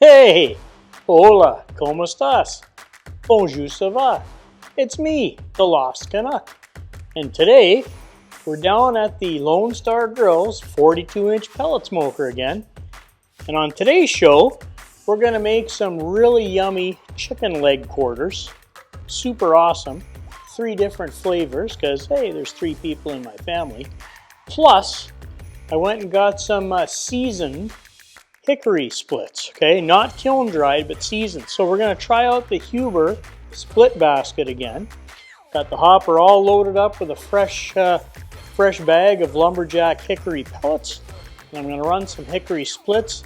Hey! Hola! ¿Cómo estás? Bonjour, ça va? It's me, the Lost Canuck. And today, we're down at the Lone Star Grillz 42-inch pellet smoker again. And on today's show, we're going to make some really yummy chicken leg quarters. Super awesome. 3 different flavors, because, hey, there's 3 people in my family. Plus, I went and got some seasoned hickory splits, okay? Not kiln-dried, but seasoned. So we're going to try out the Hickory split basket again. Got the hopper all loaded up with a fresh bag of Lumberjack hickory pellets. And I'm going to run some hickory splits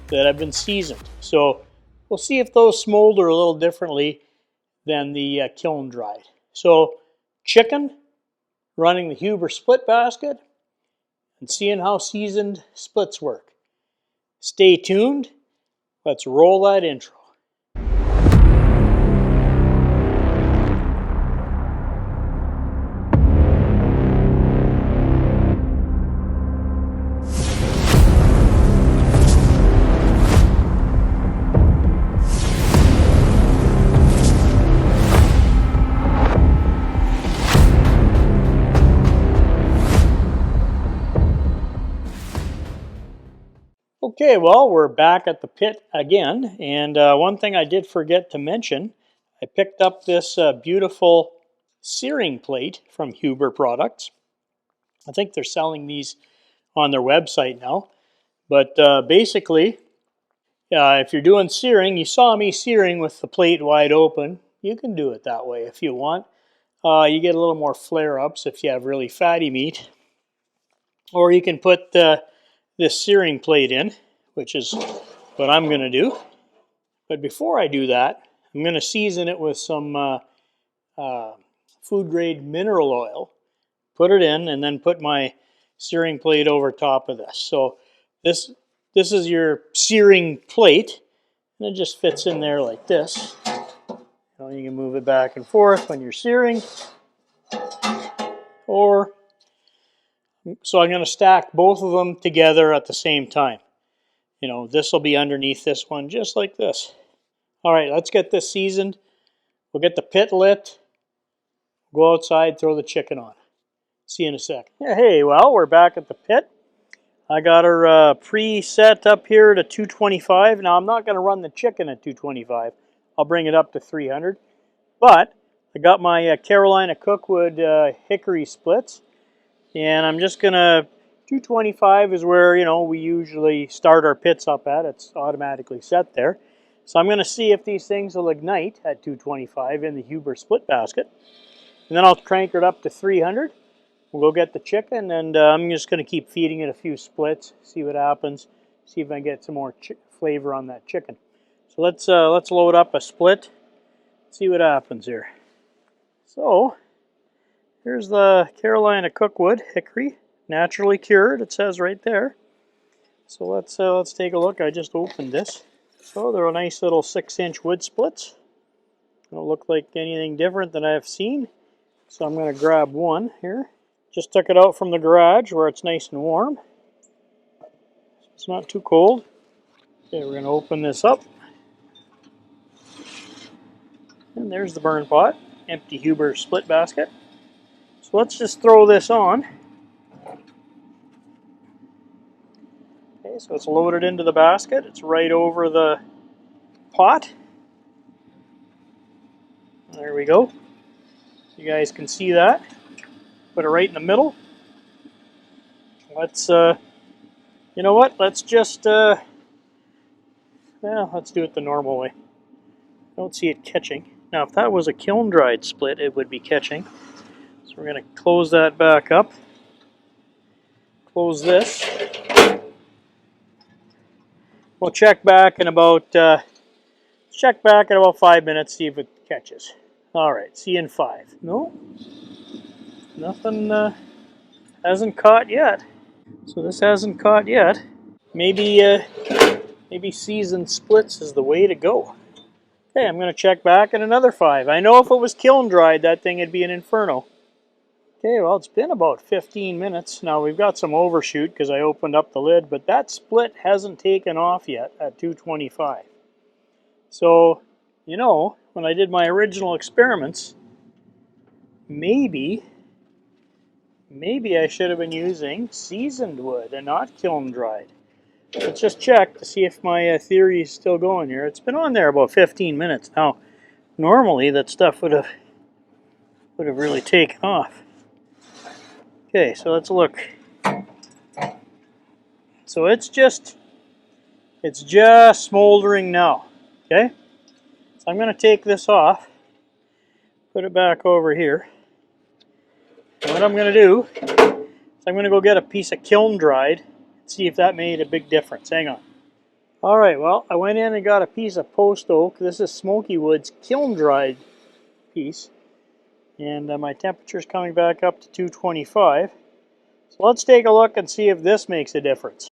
that have been seasoned. So we'll see if those smolder a little differently than the kiln-dried. So chicken, running the Hickory split basket, and seeing how seasoned splits work. Stay tuned. Let's roll that intro. Okay, well, we're back at the pit again, and one thing I did forget to mention, I picked up this beautiful searing plate from Huber Products. I think they're selling these on their website now, but basically, if you're doing searing, you saw me searing with the plate wide open. You can do it that way if you want. You get a little more flare-ups if you have really fatty meat, or you can put this searing plate in, which is what I'm going to do. But before I do that, I'm going to season it with some food-grade mineral oil, put it in, and then put my searing plate over top of this. So this is your searing plate, and it just fits in there like this. You can move it back and forth when you're searing, or so I'm going to stack both of them together at the same time. This will be underneath this one, just like this. All right, let's get this seasoned. We'll get the pit lit, go outside, throw the chicken on. See you in a sec. Hey, well, we're back at the pit. I got her pre-set up here to 225. Now, I'm not going to run the chicken at 225. I'll bring it up to 300. But I got my Carolina Cookwood hickory splits, and I'm just going to 225 is where, we usually start our pits up at. It's automatically set there. So I'm going to see if these things will ignite at 225 in the Huber split basket. And then I'll crank it up to 300. We'll go get the chicken, and I'm just going to keep feeding it a few splits, see what happens, see if I can get some more flavor on that chicken. So let's load up a split, see what happens here. So here's the Carolina Cookwood hickory. Naturally cured, it says right there. So let's take a look. I just opened this. So they're a nice little 6-inch wood splits. Don't look like anything different than I've seen. So I'm going to grab one here. Just took it out from the garage where it's nice and warm. It's not too cold. Okay, we're going to open this up. And there's the burn pot. Empty Huber split basket. So let's just throw this on. Okay, so it's loaded into the basket. It's right over the pot. There we go. You guys can see that. Put it right in the middle. Let's, you know what? Let's just, let's do it the normal way. Don't see it catching. Now, if that was a kiln-dried split, it would be catching. So we're going to close that back up. Close this. We'll check back in about 5 minutes, see if it catches. All right, see you in 5. No, nothing hasn't caught yet. So this hasn't caught yet. Maybe seasoned splits is the way to go. Okay, I'm going to check back in another 5. I know if it was kiln-dried, that thing would be an inferno. Okay, well, it's been about 15 minutes. Now, we've got some overshoot because I opened up the lid, but that split hasn't taken off yet at 225. So, you know, when I did my original experiments, maybe I should have been using seasoned wood and not kiln-dried. Let's just check to see if my theory is still going here. It's been on there about 15 minutes now. Normally that stuff would have really taken off. Okay, so let's look. So it's just smoldering now. Okay, so I'm going to take this off, put it back over here. And what I'm going to do is I'm going to go get a piece of kiln-dried, see if that made a big difference. Hang on. All right, well, I went in and got a piece of post oak. This is Smoky Wood's kiln-dried piece. And my temperature's coming back up to 225. So let's take a look and see if this makes a difference.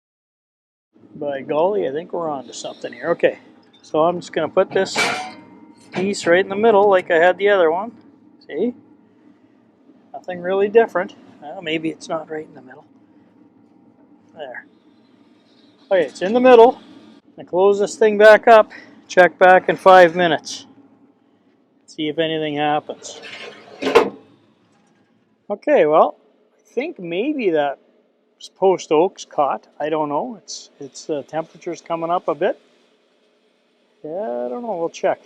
By golly, I think we're on to something here. Okay, so I'm just going to put this piece right in the middle like I had the other one. See? Nothing really different. Well, maybe it's not right in the middle. There. Okay, it's in the middle. I close this thing back up, check back in 5 minutes. See if anything happens. Okay, well, I think maybe that post oak's caught. I don't know. Its temperature's coming up a bit. Yeah, I don't know. We'll check.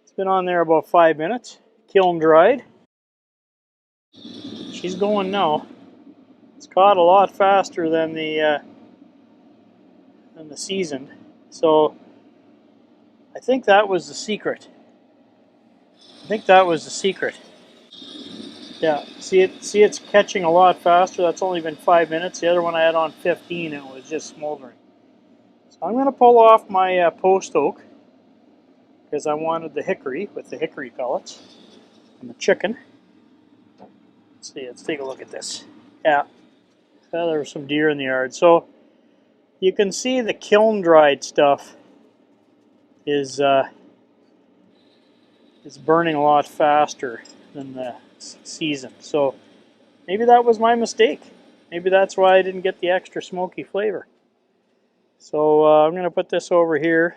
It's been on there about 5 minutes. Kiln-dried. She's going now. It's caught a lot faster than the seasoned. So I think that was the secret. Yeah, see it's catching a lot faster. That's only been 5 minutes. The other one I had on 15 and it was just smoldering. So I'm going to pull off my post oak because I wanted the hickory with the hickory pellets and the chicken. Let's see, let's take a look at this. Yeah, there were some deer in the yard. So you can see the kiln-dried stuff is burning a lot faster than the seasoned. So maybe that was my mistake. Maybe that's why I didn't get the extra smoky flavor. So I'm going to put this over here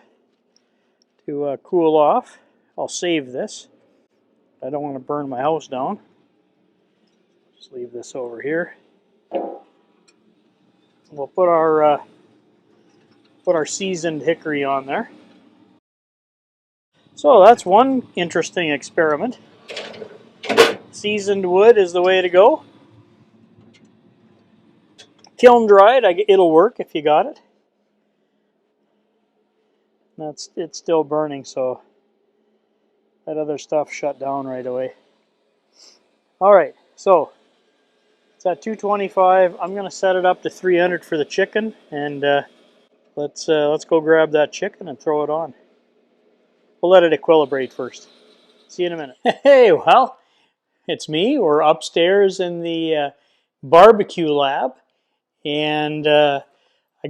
to cool off. I'll save this. I don't want to burn my house down. Just leave this over here. We'll put our seasoned hickory on there. So that's one interesting experiment. Seasoned wood is the way to go. Kiln-dried, it'll work if you got it. It's still burning, so that other stuff shut down right away. All right, so it's at 225. I'm going to set it up to 300 for the chicken, and let's go grab that chicken and throw it on. We'll let it equilibrate first. See you in a minute. Hey, well, it's me. We're upstairs in the barbecue lab, and I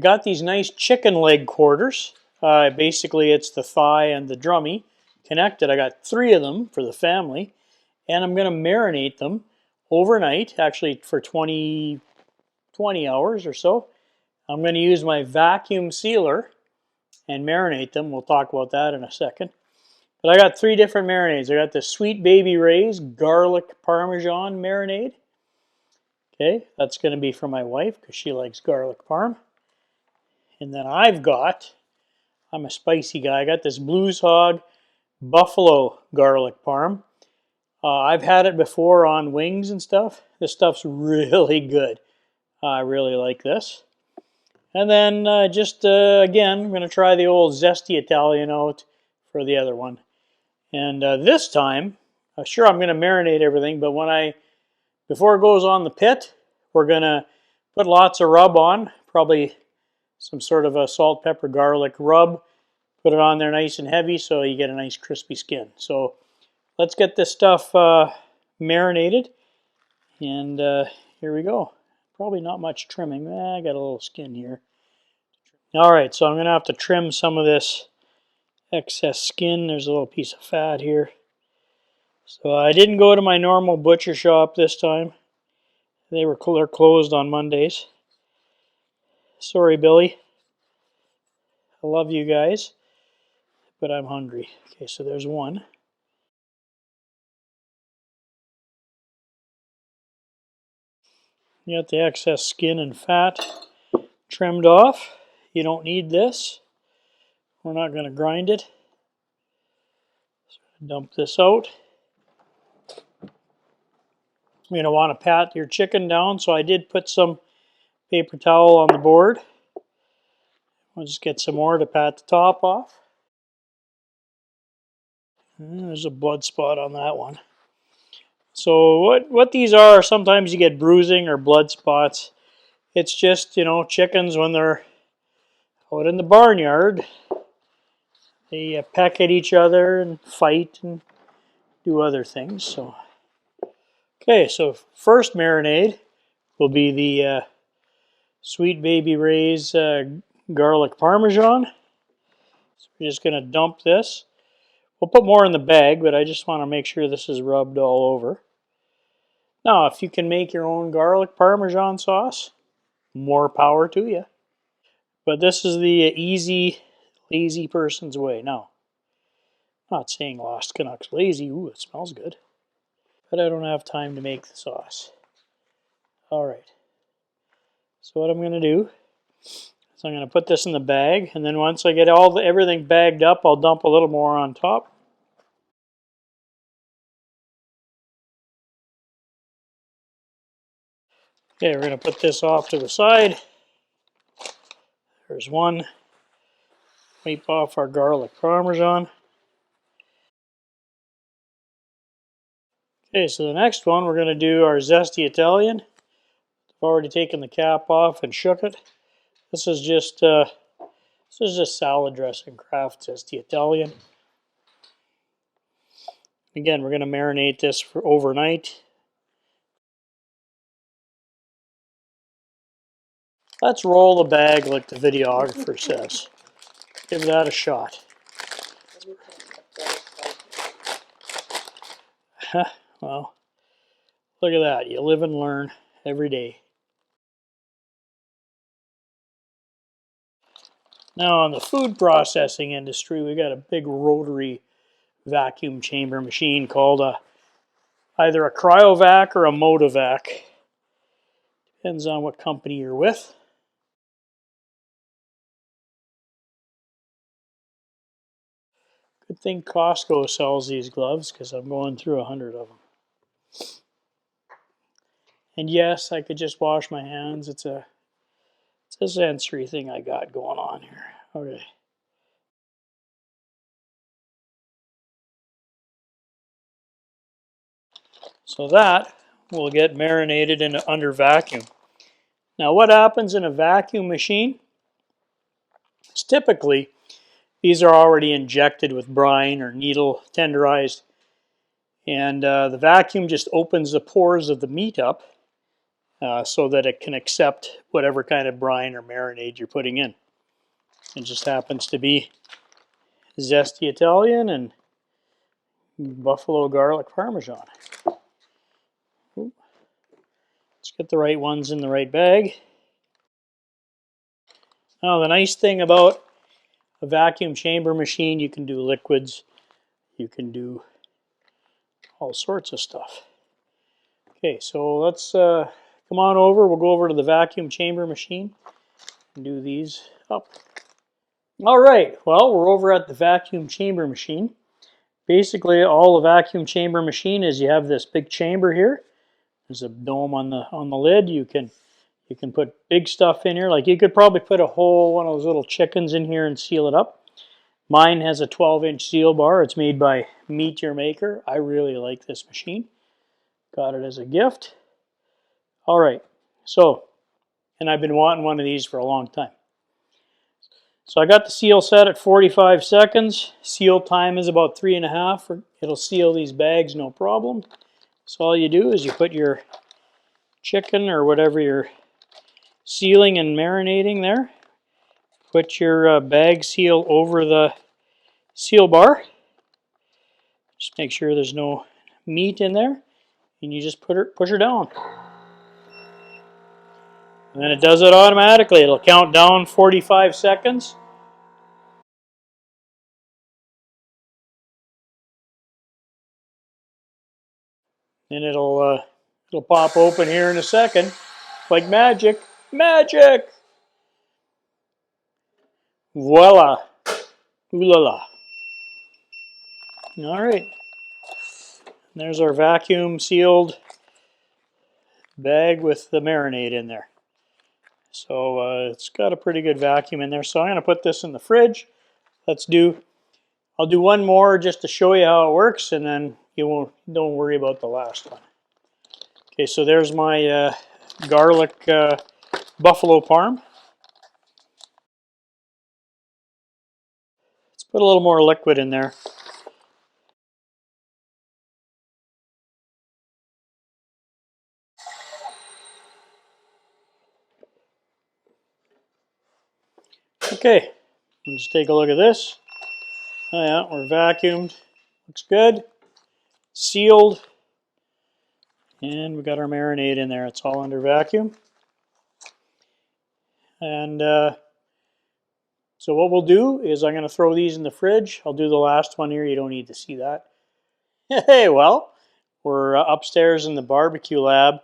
got these nice chicken leg quarters. Basically, it's the thigh and the drummy connected. I got 3 of them for the family, and I'm going to marinate them overnight, actually for 20 hours or so. I'm going to use my vacuum sealer and marinate them. We'll talk about that in a second. But I got 3 different marinades. I got the Sweet Baby Ray's garlic Parmesan marinade. Okay, that's going to be for my wife because she likes garlic parm. And then I'm a spicy guy. I got this Blues Hog buffalo garlic parm. I've had it before on wings and stuff. This stuff's really good. I really like this. And then again, I'm going to try the old Zesty Italian out for the other one. And this time, sure, I'm going to marinate everything, but before it goes on the pit, we're going to put lots of rub on, probably some sort of a salt, pepper, garlic rub. Put it on there nice and heavy so you get a nice crispy skin. So let's get this stuff marinated, and here we go. Probably not much trimming. I got a little skin here. All right, so I'm going to have to trim some of this excess skin. There's a little piece of fat here. So I didn't go to my normal butcher shop this time. They're closed on Mondays. Sorry, Billy. I love you guys. but I'm hungry. Okay, so there's one. You got the excess skin and fat trimmed off. You don't need this. We're not going to grind it. So dump this out. You're going to want to pat your chicken down, so I did put some paper towel on the board. We'll just get some more to pat the top off. And there's a blood spot on that one. So what these are, sometimes you get bruising or blood spots. It's just, you know, chickens when they're out in the barnyard, they peck at each other and fight and do other things. So, okay, so first marinade will be the Sweet Baby Ray's garlic Parmesan. So we're just going to dump this. We'll put more in the bag, but I just want to make sure this is rubbed all over. Now, if you can make your own garlic Parmesan sauce, more power to you. But this is the easy, lazy person's way. Now, I'm not saying Lost Canucks lazy. Ooh, it smells good. But I don't have time to make the sauce. All right. So what I'm going to do is I'm going to put this in the bag, and then once I get everything bagged up, I'll dump a little more on top. Okay, we're going to put this off to the side. There's one. Wipe off our garlic Parmesan. Okay, so the next one we're going to do our Zesty Italian. I've already taken the cap off and shook it. This is just salad dressing, Kraft Zesty Italian. Again, we're going to marinate this for overnight. Let's roll the bag like the videographer says. Give that a shot. Well, look at that. You live and learn every day. Now, in the food processing industry, we got a big rotary vacuum chamber machine called either a cryovac or a motovac. Depends on what company you're with. Good thing Costco sells these gloves because I'm going through 100 of them. And yes, I could just wash my hands. It's a sensory thing I got going on here. Okay. So that will get marinated in under vacuum. Now what happens in a vacuum machine is typically these are already injected with brine or needle tenderized, and the vacuum just opens the pores of the meat up so that it can accept whatever kind of brine or marinade you're putting in. It just happens to be Zesty Italian and buffalo garlic Parmesan. Let's get the right ones in the right bag. Now the nice thing about a vacuum chamber machine, you can do liquids, you can do all sorts of stuff. Okay, so let's come on over. We'll go over to the vacuum chamber machine and do these up. All right, well, we're over at the vacuum chamber machine. Basically, all the vacuum chamber machine is you have this big chamber here. There's a dome on the lid. You can put big stuff in here. Like you could probably put a whole one of those little chickens in here and seal it up. Mine has a 12-inch seal bar. It's made by Meet Your Maker. I really like this machine. Got it as a gift. All right, so, and I've been wanting one of these for a long time. So I got the seal set at 45 seconds. Seal time is about 3.5. It'll seal these bags no problem. So all you do is you put your chicken or whatever you're sealing and marinating there. Put your bag seal over the seal bar. Just make sure there's no meat in there. And you just push her down. And then it does it automatically. It'll count down 45 seconds. And it'll pop open here in a second, like magic. Magic! Voila! Ooh la la! All right. There's our vacuum sealed bag with the marinade in there. So it's got a pretty good vacuum in there. So I'm going to put this in the fridge. I'll do one more just to show you how it works, and then don't worry about the last one. Okay, so there's my garlic buffalo parm. Let's put a little more liquid in there. Okay, let's take a look at this. Oh yeah, we're vacuumed. Looks good. Sealed. And we got our marinade in there. It's all under vacuum. And so what we'll do is I'm going to throw these in the fridge. I'll do the last one here. You don't need to see that. Hey, well, we're upstairs in the barbecue lab.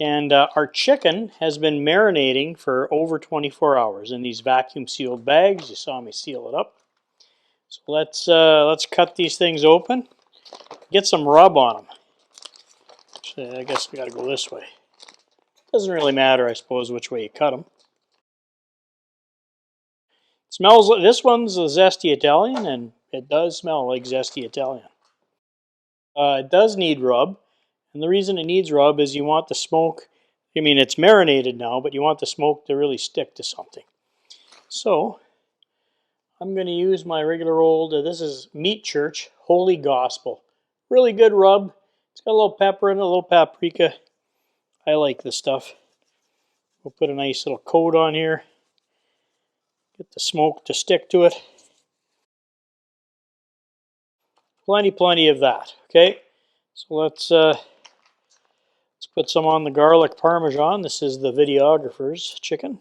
And our chicken has been marinating for over 24 hours in these vacuum sealed bags. You saw me seal it up. So let's cut these things open. Get some rub on them. Actually, I guess we got to go this way. Doesn't really matter, I suppose, which way you cut them. It smells like, this one's a Zesty Italian, and it does smell like Zesty Italian. It does need rub, and the reason it needs rub is you want the smoke. I mean, it's marinated now, but you want the smoke to really stick to something. So I'm going to use my regular old, this is Meat Church Holy Gospel. Really good rub. It's got a little pepper in it, a little paprika. I like this stuff. We'll put a nice little coat on here. Get the smoke to stick to it. Plenty of that. Okay, so let's put some on the garlic Parmesan. This is the videographer's chicken.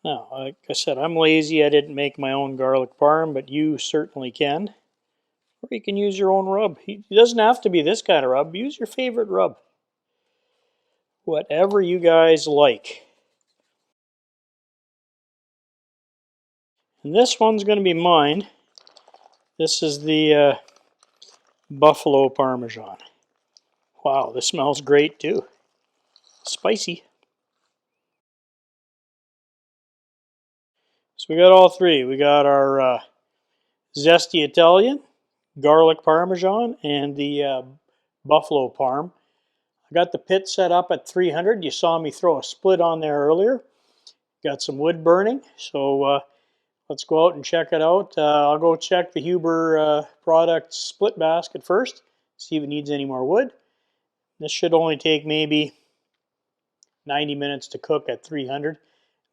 Now, like I said, I'm lazy. I didn't make my own garlic parm, but you certainly can. Or you can use your own rub. It doesn't have to be this kind of rub. Use your favorite rub. Whatever you guys like. And this one's going to be mine. This is the buffalo Parmesan. Wow, this smells great too. Spicy. So we got all three. We got our Zesty Italian, garlic Parmesan, and the buffalo parm. I got the pit set up at 300. You saw me throw a split on there earlier. Got some wood burning, so let's go out and check it out. I'll go check the Huber Products split basket first, see if it needs any more wood. This should only take maybe 90 minutes to cook at 300.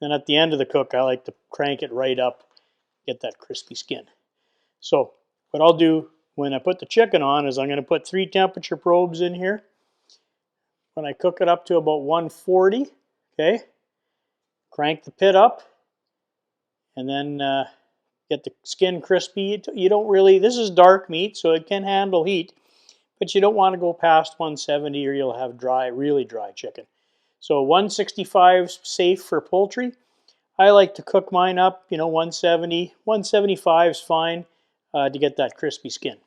Then at the end of the cook, I like to crank it right up, get that crispy skin. So what I'll do when I put the chicken on is I'm going to put 3 temperature probes in here. When I cook it up to about 140, okay, crank the pit up, and then get the skin crispy. You don't really, this is dark meat, so it can handle heat, but you don't want to go past 170 or you'll have dry, really dry chicken. So 165 is safe for poultry. I like to cook mine up, 170, 175 is fine to get that crispy skin.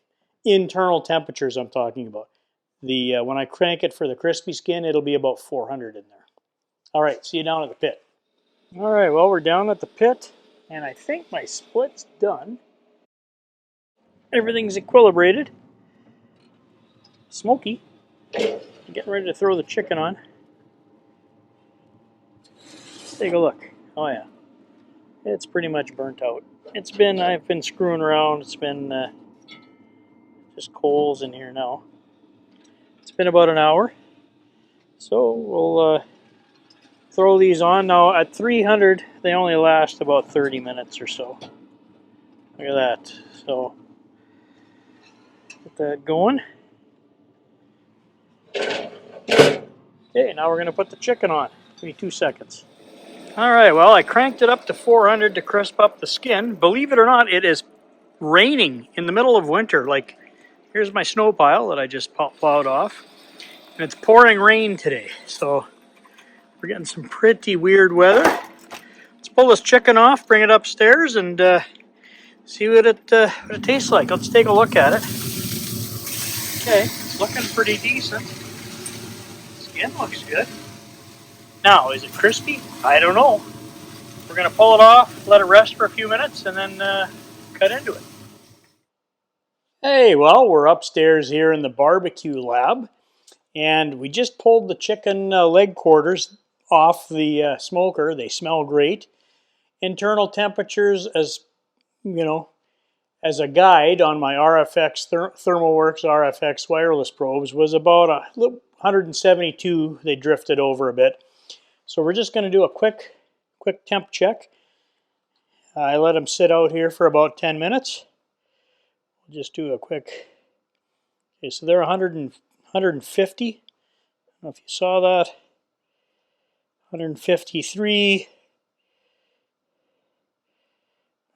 Internal temperatures I'm talking about. When I crank it for the crispy skin, it'll be about 400 in there. All right, see you down at the pit. All right, well, we're down at the pit, and I think my split's done. Everything's equilibrated. Smoky. Getting ready to throw the chicken on. Take a look. Oh yeah, it's pretty much burnt out. I've been screwing around. It's been just coals in here now. It's been about an hour. So we'll throw these on. Now at 300, they only last about 30 minutes or so. Look at that. So get that going. Okay, now we're going to put the chicken on. Give me 2 seconds. All right, well, I cranked it up to 400 to crisp up the skin. Believe it or not, it is raining in the middle of winter. Like, here's my snow pile that I just plowed off. And it's pouring rain today, so we're getting some pretty weird weather. Let's pull this chicken off, bring it upstairs, and see what it tastes like. Let's take a look at it. Okay, it's looking pretty decent. Skin looks good. Now, is it crispy? I don't know. We're going to pull it off, let it rest for a few minutes, and then cut into it. Hey, well, we're upstairs here in the barbecue lab, and we just pulled the chicken leg quarters off the smoker. They smell great. Internal temperatures, as you know, as a guide on my RFX ThermalWorks RFX wireless probes, was about 172. They drifted over a bit. So we're just going to do a quick temp check. I let them sit out here for about 10 minutes. We'll just do a quick. Okay, so they're 150. I don't know if you saw that. 153.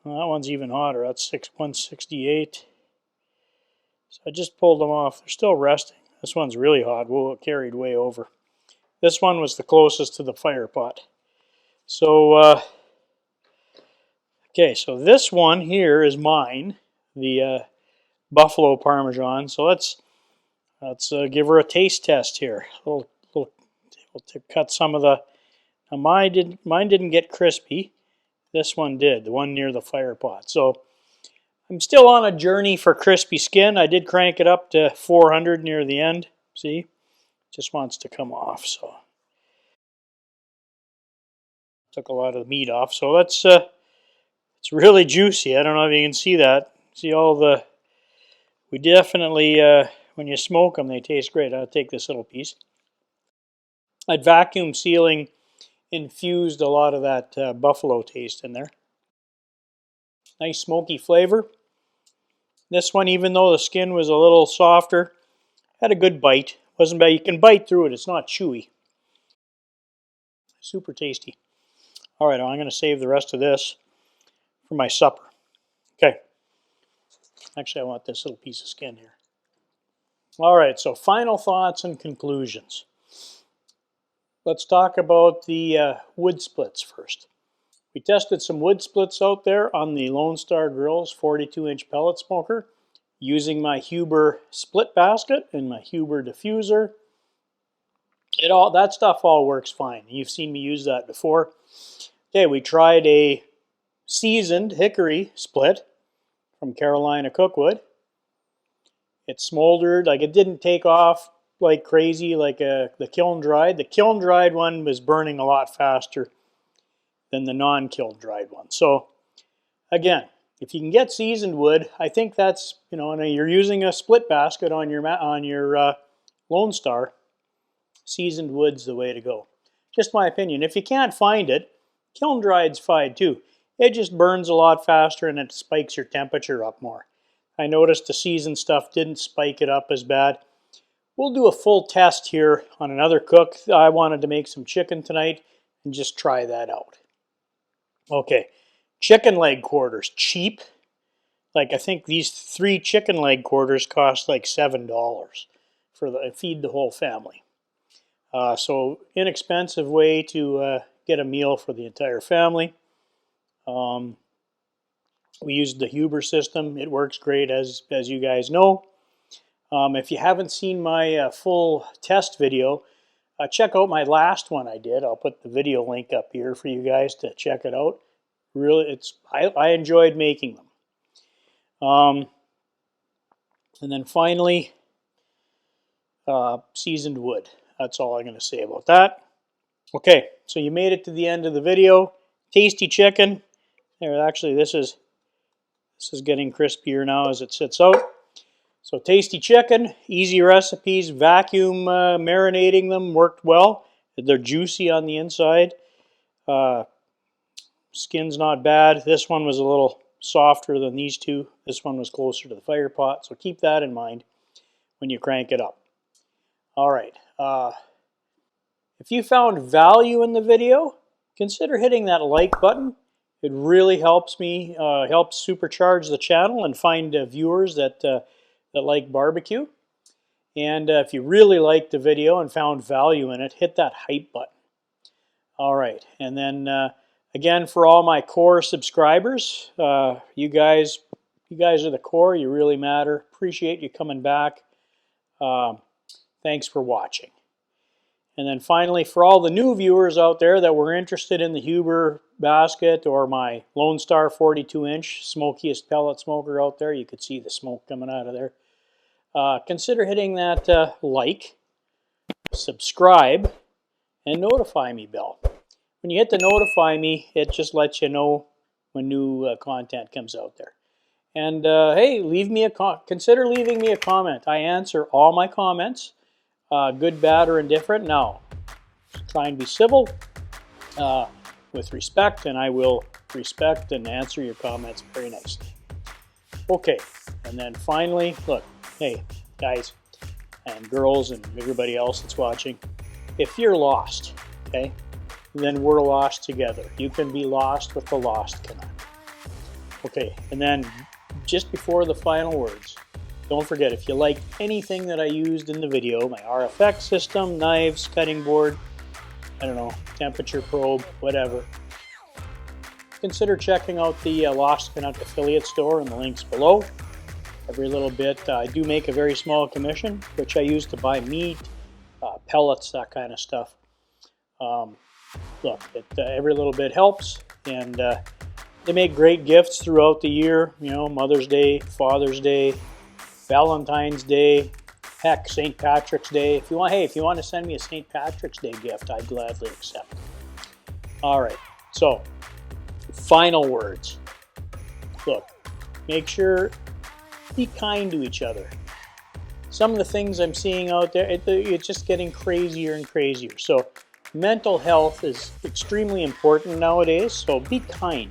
Well, that one's even hotter. That's 168. So I just pulled them off. They're still resting. This one's really hot. Whoa, it carried way over. This one was the closest to the fire pot. So, okay, so this one here is mine, the buffalo Parmesan. So let's give her a taste test here. We'll cut some of the. Now mine didn't get crispy. This one did, the one near the fire pot. So I'm still on a journey for crispy skin. I did crank it up to 400 near the end. See, just wants to come off. So took a lot of the meat off. So let's. It's really juicy. I don't know if you can see that. See all the. We definitely when you smoke them, they taste great. I'll take this little piece. That vacuum sealing infused a lot of that buffalo taste in there. Nice smoky flavor. This one, even though the skin was a little softer, had a good bite. Wasn't bad. You can bite through it. It's not chewy. Super tasty. All right, I'm going to save the rest of this for my supper. Okay. Actually, I want this little piece of skin here. All right, so final thoughts and conclusions. Let's talk about the wood splits first. We tested some wood splits out there on the Lone Star Grillz 42-inch pellet smoker using my Huber split basket and my Huber diffuser. That stuff all works fine. You've seen me use that before. Okay, we tried a seasoned hickory split from Carolina Cookwood. It's smoldered, like it didn't take off like crazy like the Kiln-Dried. The Kiln-Dried one was burning a lot faster than the non-Kiln-Dried one. So again, if you can get seasoned wood, I think that's, you know, and you're using a split basket on your Lone Star, seasoned wood's the way to go. Just my opinion. If you can't find it, Kiln-Dried's fine too. It just burns a lot faster and it spikes your temperature up more. I noticed the seasoned stuff didn't spike it up as bad. We'll do a full test here on another cook. I wanted to make some chicken tonight and just try that out. Okay, chicken leg quarters, cheap. Like I think these 3 chicken leg quarters cost like $7 for feed the whole family. So inexpensive way to get a meal for the entire family. We used the Huber system. It works great, as you guys know. If you haven't seen my full test video, check out my last one I did. I'll put the video link up here for you guys to check it out. Really, I enjoyed making them. And then finally, seasoned wood. That's all I'm going to say about that. Okay, so you made it to the end of the video. Tasty chicken. There, actually, this is getting crispier now as it sits out. So tasty chicken, easy recipes, vacuum marinating them worked well. They're juicy on the inside. Skin's not bad. This one was a little softer than these two. This one was closer to the fire pot, so keep that in mind when you crank it up. All right. If you found value in the video, consider hitting that like button. It really helps me, helps supercharge the channel and find viewers that like barbecue. And if you really liked the video and found value in it, hit that hype button. All right, and then again, for all my core subscribers, you guys are the core. You really matter. Appreciate you coming back. Thanks for watching. And then finally, for all the new viewers out there that were interested in the Huber basket or my Lone Star 42-inch smokiest pellet smoker out there, you could see the smoke coming out of there. Consider hitting that like, subscribe, and notify me bell. When you hit the notify me, it just lets you know when new content comes out there. And hey, consider leaving me a comment. I answer all my comments, good, bad, or indifferent. Now, try and be civil with respect, and I will respect and answer your comments very nicely. Okay, and then finally, look, hey, guys and girls and everybody else that's watching, if you're lost, okay, then we're lost together. You can be lost with the lost cannot. Okay, and then just before the final words, don't forget, if you like anything that I used in the video, my RFX system, knives, cutting board, I don't know, temperature probe, whatever, consider checking out the Lost Canuck affiliate store in the links below. Every little bit, I do make a very small commission, which I use to buy meat, pellets, that kind of stuff. Look, every little bit helps, and they make great gifts throughout the year. You know, Mother's Day, Father's Day, Valentine's Day, heck, St. Patrick's Day. If you want to send me a St. Patrick's Day gift, I'd gladly accept. All right, so final words. Look, make sure, be kind to each other. Some of the things I'm seeing out there, it's just getting crazier and crazier. So mental health is extremely important nowadays, so be kind.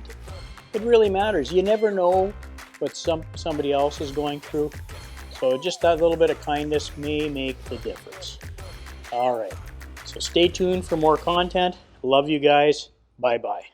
It really matters. You never know what somebody else is going through. So just that little bit of kindness may make the difference. All right, so stay tuned for more content. Love you guys. Bye-bye.